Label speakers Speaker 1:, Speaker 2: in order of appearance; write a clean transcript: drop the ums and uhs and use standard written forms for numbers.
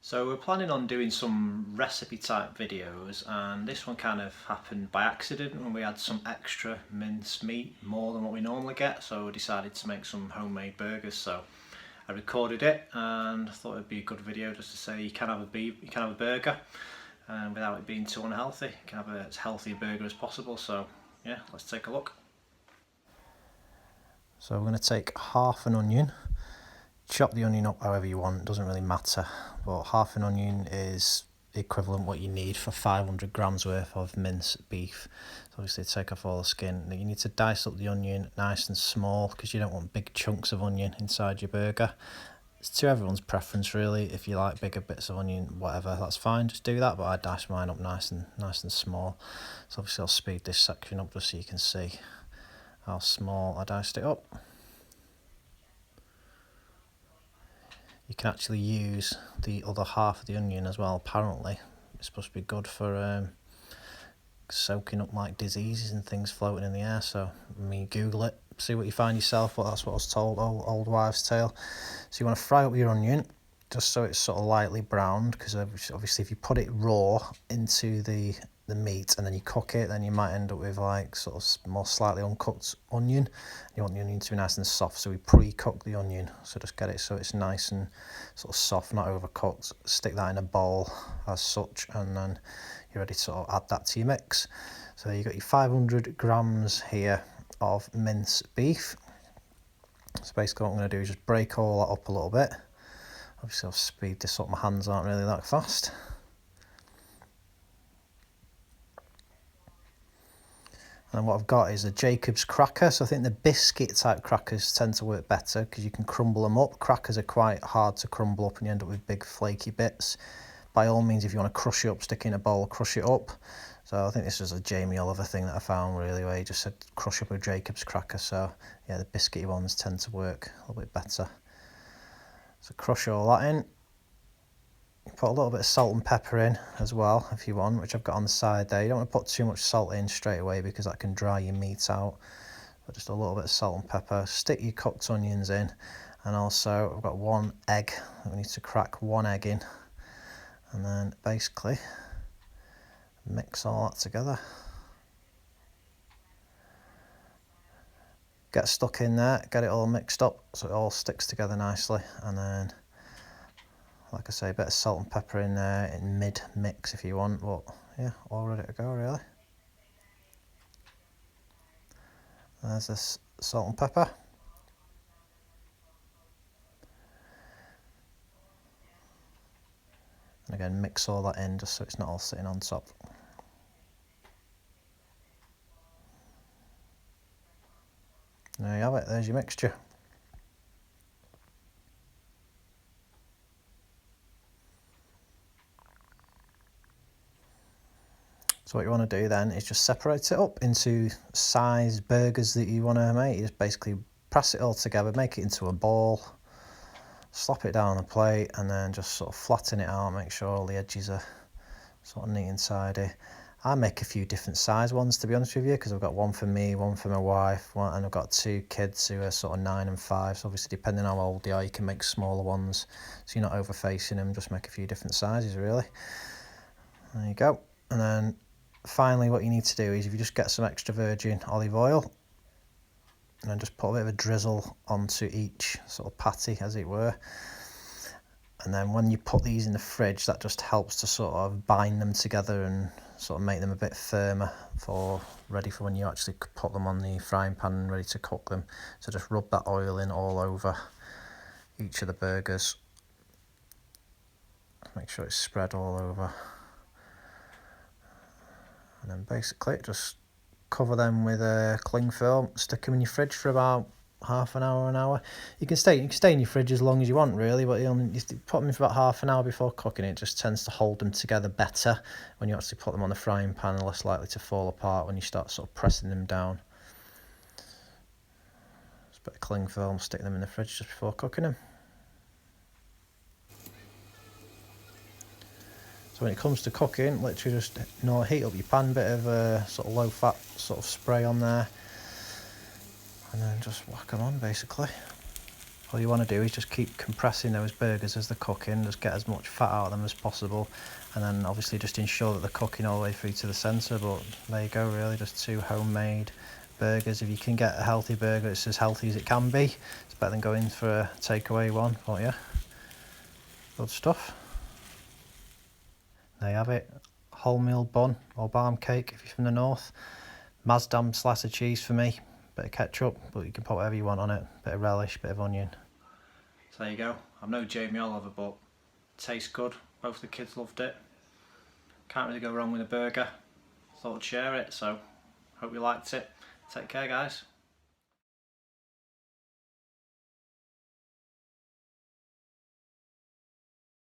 Speaker 1: So we're planning on doing some recipe type videos, and this one kind of happened by accident when we had some extra mince meat, more than what we normally get, so we decided to make some homemade burgers. So I recorded it and I thought it'd be a good video just to say you can have a burger without it being too unhealthy. You can have as healthy a burger as possible. So yeah, let's take a look. So we're going to take half an onion. Chop the onion up however you want, it doesn't really matter, but half an onion is equivalent what you need for 500 grams worth of minced beef. So obviously take off all the skin. Now you need to dice up the onion nice and small because you don't want big chunks of onion inside your burger. It's to everyone's preference really. If you like bigger bits of onion, whatever, that's fine, just do that, but I dice mine up nice and small. So obviously I'll speed this section up just so you can see how small I diced it up. You can actually use the other half of the onion as well, apparently. It's supposed to be good for soaking up like diseases and things floating in the air. So Google it, see what you find yourself, but that's what I was told, old wives' tale. So you want to fry up your onion just so it's sort of lightly browned, because obviously if you put it raw into the meat and then you cook it, then you might end up with like sort of more slightly uncooked onion. You want the onion to be nice and soft, so we pre-cook the onion, so just get it so it's nice and sort of soft, not overcooked. Stick that in a bowl as such, and then you're ready to sort of add that to your mix. So you've got your 500 grams here of minced beef. So basically what I'm going to do is just break all that up a little bit. Obviously I'll speed this up, my hands aren't really that fast. And what I've got is a Jacob's cracker. So I think the biscuit type crackers tend to work better because you can crumble them up. Crackers are quite hard to crumble up and you end up with big flaky bits. By all means, if you want to crush it up, stick it in a bowl, crush it up. So I think this was a Jamie Oliver thing that I found really, where he just said crush up a Jacob's cracker. So yeah, the biscuity ones tend to work a little bit better. So crush all that in. Put a little bit of salt and pepper in as well if you want, which I've got on the side there. You don't want to put too much salt in straight away because that can dry your meat out. But just a little bit of salt and pepper. Stick your cooked onions in, and also I've got one egg. We need to crack one egg in, and then basically mix all that together. Get stuck in there, get it all mixed up so it all sticks together nicely, and then like I say, a bit of salt and pepper in there in mid-mix if you want, but yeah, all ready to go really. There's this salt and pepper. And again, mix all that in just so it's not all sitting on top. There you have it, there's your mixture. So what you want to do then is just separate it up into size burgers that you want to make. You just basically press it all together, make it into a ball, slap it down on the plate, and then just sort of flatten it out, make sure all the edges are sort of neat and tidy. I make a few different size ones, to be honest with you, because I've got one for me, one for my wife, and I've got two kids who are sort of 9 and 5, so obviously depending on how old they are, you can make smaller ones, so you're not over facing them, just make a few different sizes really. There you go. And then finally what you need to do is if you just get some extra virgin olive oil and then just put a bit of a drizzle onto each sort of patty, as it were. And then when you put these in the fridge, that just helps to sort of bind them together and sort of make them a bit firmer ready for when you actually put them on the frying pan and ready to cook them. So just rub that oil in all over each of the burgers. Make sure it's spread all over. And then basically just cover them with a cling film, stick them in your fridge for about half an hour. You can stay in your fridge as long as you want really, but you put them in for about half an hour before cooking. It just tends to hold them together better when you actually put them on the frying pan, and less likely to fall apart when you start sort of pressing them down. Just a bit of cling film, stick them in the fridge just before cooking them. So when it comes to cooking, literally just heat up your pan, bit of sort of low fat sort of spray on there, and then just whack them on basically. All you want to do is just keep compressing those burgers as they're cooking, just get as much fat out of them as possible, and then obviously just ensure that they're cooking all the way through to the centre. But there you go, really, just 2 homemade burgers. If you can get a healthy burger, it's as healthy as it can be. It's better than going for a takeaway one, but yeah, good stuff. There you have it, wholemeal bun or barm cake if you're from the north. Masdam slice of cheese for me, bit of ketchup, but you can put whatever you want on it, bit of relish, bit of onion. So there you go. I'm no Jamie Oliver, but tastes good. Both the kids loved it. Can't really go wrong with a burger. Thought I'd share it, so hope you liked it. Take care, guys.